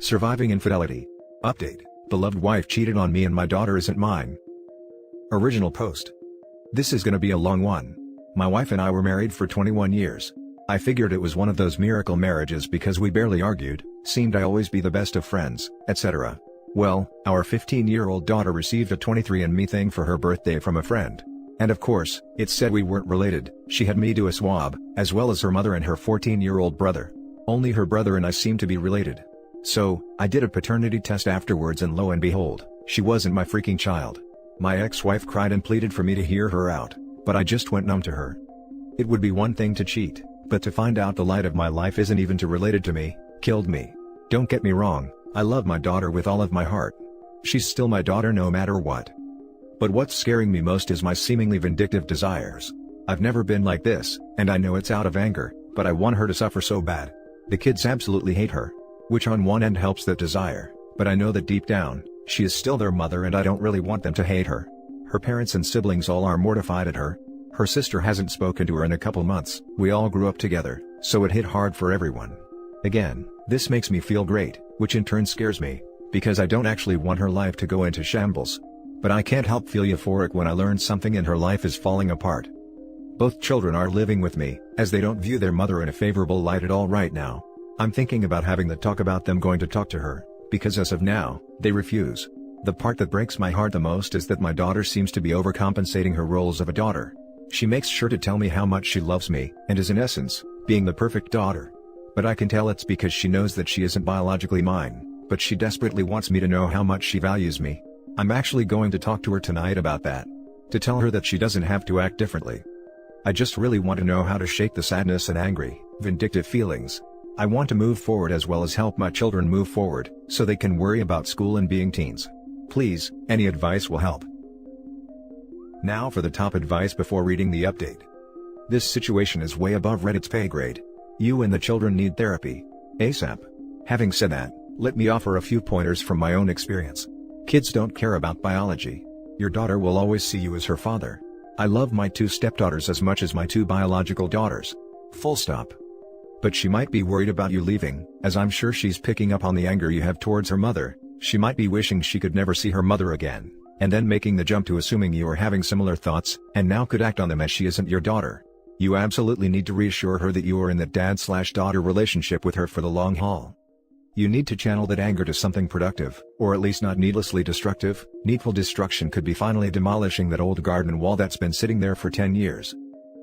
Surviving infidelity. Update: beloved wife cheated on me and my daughter isn't mine. Original post. This is gonna be a long one. My wife and I were married for 21 years. I figured it was one of those miracle marriages because we barely argued, seemed I always be the best of friends, etc. Well, our 15-year-old daughter received a 23andMe thing for her birthday from a friend. And of course, it said we weren't related. She had me do a swab, as well as her mother and her 14-year-old brother. Only her brother and I seem to be related. So, I did a paternity test afterwards and lo and behold, she wasn't my freaking child. My ex-wife cried and pleaded for me to hear her out, but I just went numb to her. It would be one thing to cheat, but to find out the light of my life isn't even related to me, killed me. Don't get me wrong, I love my daughter with all of my heart. She's still my daughter no matter what. But what's scaring me most is my seemingly vindictive desires. I've never been like this, and I know it's out of anger, but I want her to suffer so bad. The kids absolutely hate her. Which on one end helps that desire, but I know that deep down, she is still their mother and I don't really want them to hate her. Her parents and siblings all are mortified at her. Her sister hasn't spoken to her in a couple months. We all grew up together, so it hit hard for everyone. Again, this makes me feel great, which in turn scares me, because I don't actually want her life to go into shambles. But I can't help feel euphoric when I learn something in her life is falling apart. Both children are living with me, as they don't view their mother in a favorable light at all right now. I'm thinking about having the talk about them going to talk to her, because as of now, they refuse. The part that breaks my heart the most is that my daughter seems to be overcompensating her roles of a daughter. She makes sure to tell me how much she loves me, and is in essence, being the perfect daughter. But I can tell it's because she knows that she isn't biologically mine, but she desperately wants me to know how much she values me. I'm actually going to talk to her tonight about that. To tell her that she doesn't have to act differently. I just really want to know how to shake the sadness and angry, vindictive feelings. I want to move forward as well as help my children move forward, so they can worry about school and being teens. Please, any advice will help. Now for the top advice before reading the update. This situation is way above Reddit's pay grade. You and the children need therapy. ASAP. Having said that, let me offer a few pointers from my own experience. Kids don't care about biology. Your daughter will always see you as her father. I love my 2 stepdaughters as much as my 2 biological daughters. Full stop. But she might be worried about you leaving, as I'm sure she's picking up on the anger you have towards her mother. She might be wishing she could never see her mother again, and then making the jump to assuming you are having similar thoughts, and now could act on them as she isn't your daughter. You absolutely need to reassure her that you are in the dad/daughter relationship with her for the long haul. You need to channel that anger to something productive, or at least not needlessly destructive. Needful destruction could be finally demolishing that old garden wall that's been sitting there for 10 years.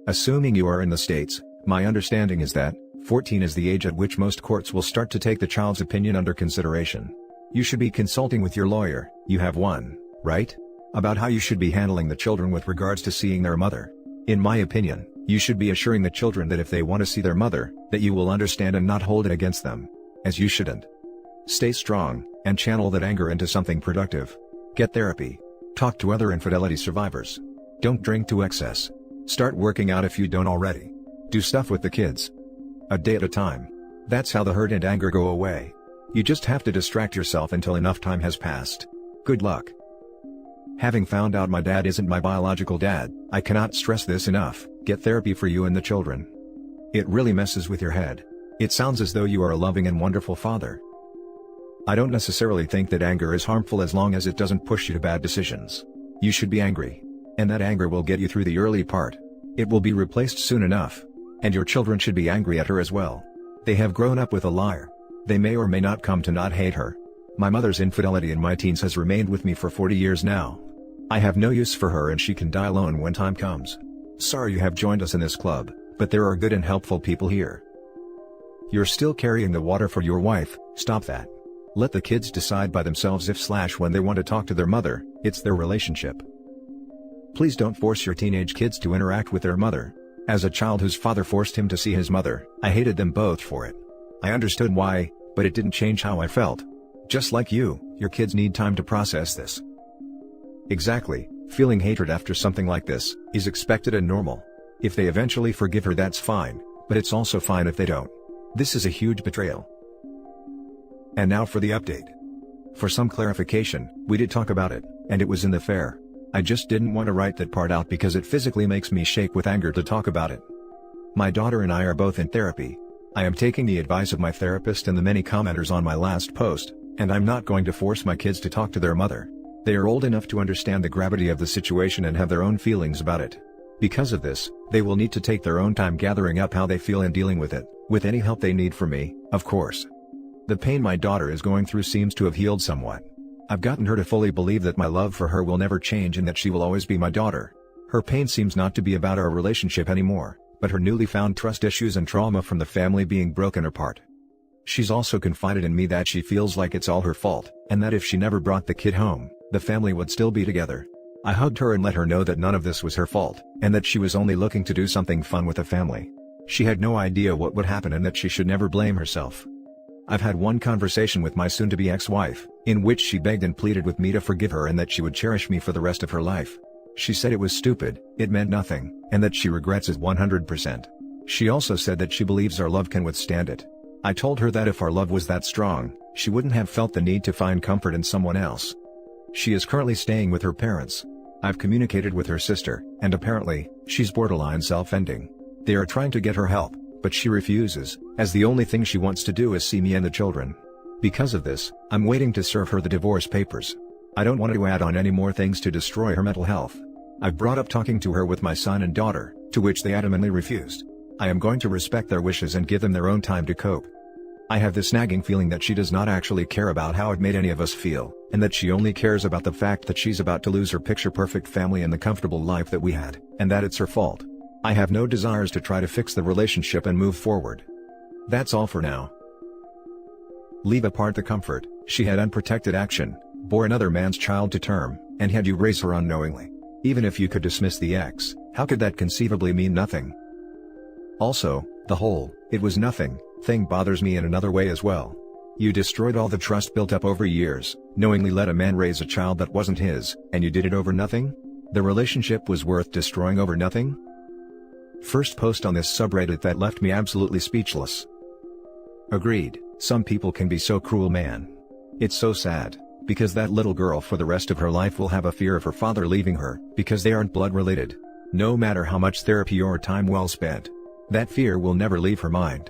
Assuming you are in the States, my understanding is that 14 is the age at which most courts will start to take the child's opinion under consideration. You should be consulting with your lawyer, you have one, right? About how you should be handling the children with regards to seeing their mother. In my opinion, you should be assuring the children that if they want to see their mother, that you will understand and not hold it against them. As you shouldn't. Stay strong, and channel that anger into something productive. Get therapy. Talk to other infidelity survivors. Don't drink to excess. Start working out if you don't already. Do stuff with the kids. A day at a time. That's how the hurt and anger go away. You just have to distract yourself until enough time has passed. Good luck. Having found out my dad isn't my biological dad, I cannot stress this enough. Get therapy for you and the children. It really messes with your head. It sounds as though you are a loving and wonderful father. I don't necessarily think that anger is harmful as long as it doesn't push you to bad decisions. You should be angry. And that anger will get you through the early part. It will be replaced soon enough. And your children should be angry at her as well. They have grown up with a liar. They may or may not come to not hate her. My mother's infidelity in my teens has remained with me for 40 years now. I have no use for her and she can die alone when time comes. Sorry you have joined us in this club, but there are good and helpful people here. You're still carrying the water for your wife. Stop that. Let the kids decide by themselves if/when they want to talk to their mother. It's their relationship. Please don't force your teenage kids to interact with their mother. As a child whose father forced him to see his mother, I hated them both for it. I understood why, but it didn't change how I felt. Just like you, your kids need time to process this. Exactly, feeling hatred after something like this is expected and normal. If they eventually forgive her, that's fine, but it's also fine if they don't. This is a huge betrayal. And now for the update. For some clarification, we did talk about it, and it was in the fair. I just didn't want to write that part out because it physically makes me shake with anger to talk about it. My daughter and I are both in therapy. I am taking the advice of my therapist and the many commenters on my last post, and I'm not going to force my kids to talk to their mother. They are old enough to understand the gravity of the situation and have their own feelings about it. Because of this, they will need to take their own time gathering up how they feel and dealing with it, with any help they need from me, of course. The pain my daughter is going through seems to have healed somewhat. I've gotten her to fully believe that my love for her will never change and that she will always be my daughter. Her pain seems not to be about our relationship anymore, but her newly found trust issues and trauma from the family being broken apart. She's also confided in me that she feels like it's all her fault, and that if she never brought the kid home, the family would still be together. I hugged her and let her know that none of this was her fault, and that she was only looking to do something fun with the family. She had no idea what would happen and that she should never blame herself. I've had one conversation with my soon-to-be ex-wife, in which she begged and pleaded with me to forgive her and that she would cherish me for the rest of her life. She said it was stupid, it meant nothing, and that she regrets it 100%. She also said that she believes our love can withstand it. I told her that if our love was that strong, she wouldn't have felt the need to find comfort in someone else. She is currently staying with her parents. I've communicated with her sister, and apparently, she's borderline self-ending. They are trying to get her help, but she refuses, as the only thing she wants to do is see me and the children. Because of this, I'm waiting to serve her the divorce papers. I don't want to add on any more things to destroy her mental health. I've brought up talking to her with my son and daughter, to which they adamantly refused. I am going to respect their wishes and give them their own time to cope. I have this nagging feeling that she does not actually care about how it made any of us feel, and that she only cares about the fact that she's about to lose her picture-perfect family and the comfortable life that we had, and that it's her fault. I have no desires to try to fix the relationship and move forward. That's all for now. Leave apart the comfort, she had unprotected action, bore another man's child to term, and had you raise her unknowingly. Even if you could dismiss the ex, how could that conceivably mean nothing? Also, the whole, it was nothing, thing bothers me in another way as well. You destroyed all the trust built up over years, knowingly let a man raise a child that wasn't his, and you did it over nothing? The relationship was worth destroying over nothing? First post on this subreddit that left me absolutely speechless. Agreed, some people can be so cruel, man. It's so sad, because that little girl for the rest of her life will have a fear of her father leaving her, because they aren't blood related. No matter how much therapy or time well spent, that fear will never leave her mind.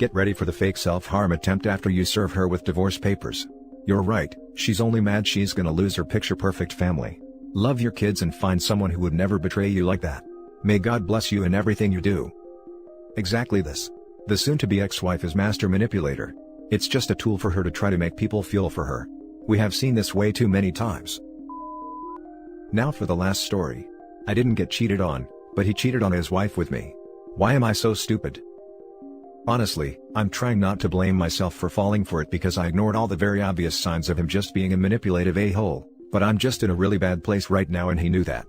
Get ready for the fake self-harm attempt after you serve her with divorce papers. You're right, she's only mad she's gonna lose her picture-perfect family. Love your kids and find someone who would never betray you like that. May God bless you in everything you do. Exactly this. The soon-to-be ex-wife is master manipulator. It's just a tool for her to try to make people feel for her. We have seen this way too many times. Now for the last story. I didn't get cheated on, but he cheated on his wife with me. Why am I so stupid? Honestly, I'm trying not to blame myself for falling for it because I ignored all the very obvious signs of him just being a manipulative a-hole, but I'm just in a really bad place right now and he knew that.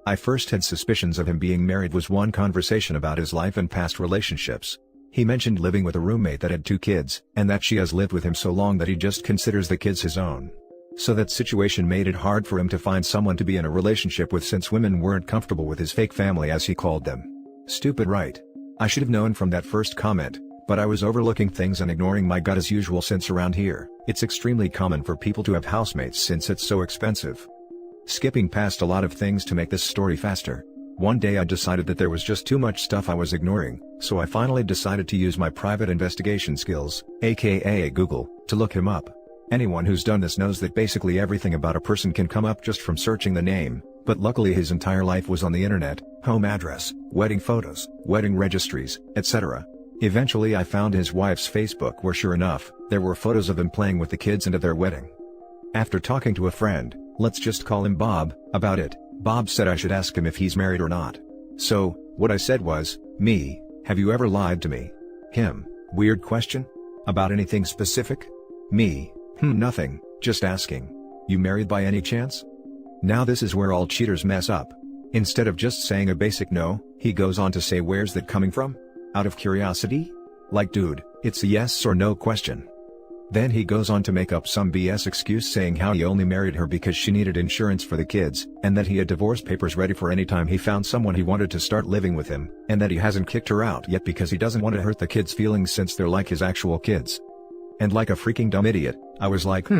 I first had suspicions of him being married was one conversation about his life and past relationships. He mentioned living with a roommate that had 2 kids, and that she has lived with him so long that he just considers the kids his own. So that situation made it hard for him to find someone to be in a relationship with since women weren't comfortable with his fake family as he called them. Stupid, right? I should have known from that first comment, but I was overlooking things and ignoring my gut as usual since around here, it's extremely common for people to have housemates since it's so expensive. Skipping past a lot of things to make this story faster. One day I decided that there was just too much stuff I was ignoring, so I finally decided to use my private investigation skills, aka Google, to look him up. Anyone who's done this knows that basically everything about a person can come up just from searching the name, but luckily his entire life was on the internet, home address, wedding photos, wedding registries, etc. Eventually I found his wife's Facebook where sure enough, there were photos of him playing with the kids and of their wedding. After talking to a friend, let's just call him Bob, about it, Bob said I should ask him if he's married or not. So, what I said was, me, have you ever lied to me? Him, weird question? About anything specific? Me, nothing, just asking. You married by any chance? Now this is where all cheaters mess up. Instead of just saying a basic no, he goes on to say where's that coming from? Out of curiosity? Like dude, it's a yes or no question. Then he goes on to make up some BS excuse saying how he only married her because she needed insurance for the kids, and that he had divorce papers ready for any time he found someone he wanted to start living with him, and that he hasn't kicked her out yet because he doesn't want to hurt the kids' feelings since they're like his actual kids. And like a freaking dumb idiot, I was like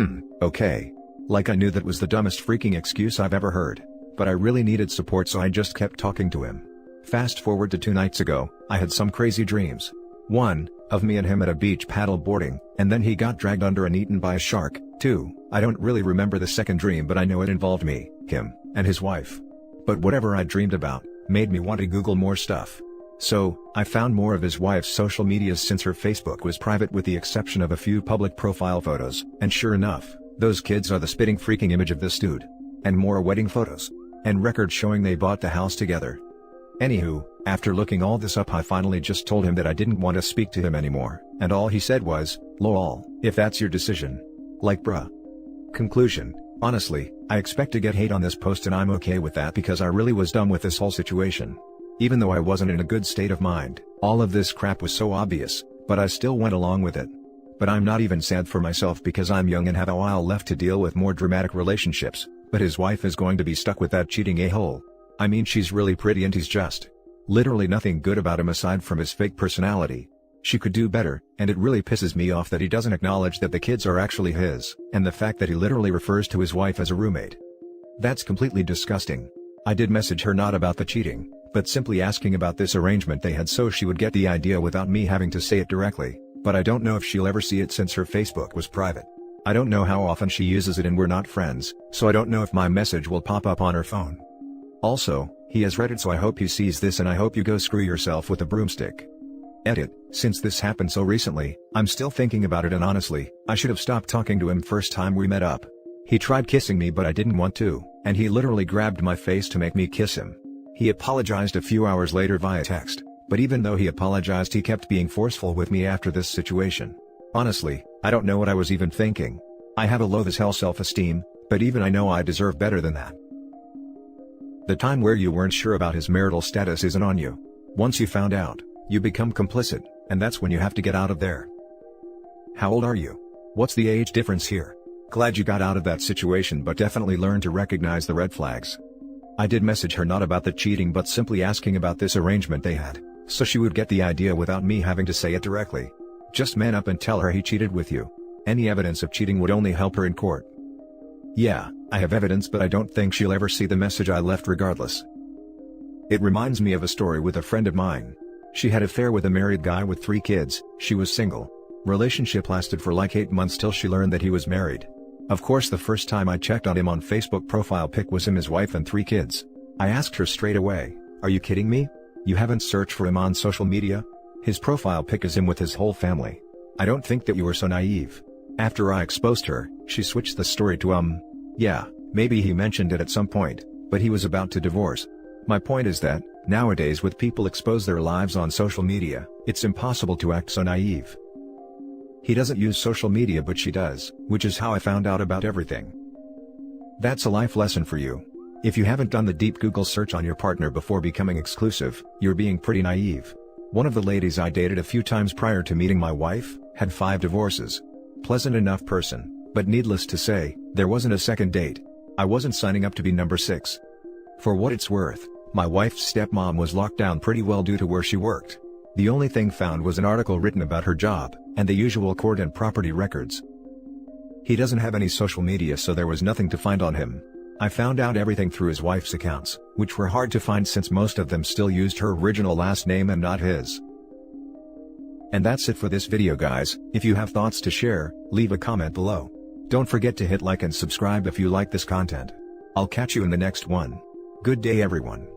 okay. Like I knew that was the dumbest freaking excuse I've ever heard. But I really needed support so I just kept talking to him. Fast forward to 2 nights ago, I had some crazy dreams. 1. Of me and him at a beach paddle boarding, and then he got dragged under and eaten by a shark. 2. I don't really remember the second dream, but I know it involved me, him, and his wife. But whatever I dreamed about made me want to Google more stuff. So, I found more of his wife's social medias since her Facebook was private with the exception of a few public profile photos, and sure enough, those kids are the spitting freaking image of this dude. And more wedding photos. And records showing they bought the house together. Anywho, after looking all this up, I finally just told him that I didn't want to speak to him anymore, and all he said was, "Lol, if that's your decision." Like bruh. Conclusion: honestly, I expect to get hate on this post and I'm okay with that because I really was done with this whole situation. Even though I wasn't in a good state of mind, all of this crap was so obvious, but I still went along with it. But I'm not even sad for myself because I'm young and have a while left to deal with more dramatic relationships, but his wife is going to be stuck with that cheating a-hole. I mean, she's really pretty and he's just literally nothing good about him aside from his fake personality. She could do better, and it really pisses me off that he doesn't acknowledge that the kids are actually his, and the fact that he literally refers to his wife as a roommate. That's completely disgusting. I did message her not about the cheating, but simply asking about this arrangement they had so she would get the idea without me having to say it directly, but I don't know if she'll ever see it since her Facebook was private. I don't know how often she uses it and we're not friends, so I don't know if my message will pop up on her phone. Also, he has read it, so I hope he sees this and I hope you go screw yourself with a broomstick. Edit: since this happened so recently, I'm still thinking about it and honestly, I should have stopped talking to him first time we met up. He tried kissing me but I didn't want to, and he literally grabbed my face to make me kiss him. He apologized a few hours later via text, but even though he apologized he kept being forceful with me after this situation. Honestly, I don't know what I was even thinking. I have a low as hell self-esteem, but even I know I deserve better than that. The time where you weren't sure about his marital status isn't on you. Once you found out, you become complicit, and that's when you have to get out of there. How old are you? What's the age difference here? Glad you got out of that situation, but definitely learn to recognize the red flags. I did message her not about the cheating but simply asking about this arrangement they had, so she would get the idea without me having to say it directly. Just man up and tell her he cheated with you. Any evidence of cheating would only help her in court. Yeah, I have evidence, but I don't think she'll ever see the message I left regardless. It reminds me of a story with a friend of mine. She had an affair with a married guy with 3 kids, she was single. Relationship lasted for like 8 months till she learned that he was married. Of course, the first time I checked on him on Facebook profile pic was him, his wife and 3 kids. I asked her straight away, "Are you kidding me? You haven't searched for him on social media? His profile pic is him with his whole family. I don't think that you were so naive." After I exposed her, she switched the story to yeah, maybe he mentioned it at some point, but he was about to divorce. My point is that, nowadays with people expose their lives on social media, it's impossible to act so naive. He doesn't use social media but she does, which is how I found out about everything. That's a life lesson for you. If you haven't done the deep Google search on your partner before becoming exclusive, you're being pretty naive. One of the ladies I dated a few times prior to meeting my wife, had 5 divorces. Pleasant enough person, but needless to say, there wasn't a second date. I wasn't signing up to be number 6. For what it's worth, my wife's stepmom was locked down pretty well due to where she worked. The only thing found was an article written about her job, and the usual court and property records. He doesn't have any social media, so there was nothing to find on him. I found out everything through his wife's accounts, which were hard to find since most of them still used her original last name and not his. And that's it for this video, guys. If you have thoughts to share, leave a comment below. Don't forget to hit like and subscribe if you like this content. I'll catch you in the next one. Good day, everyone.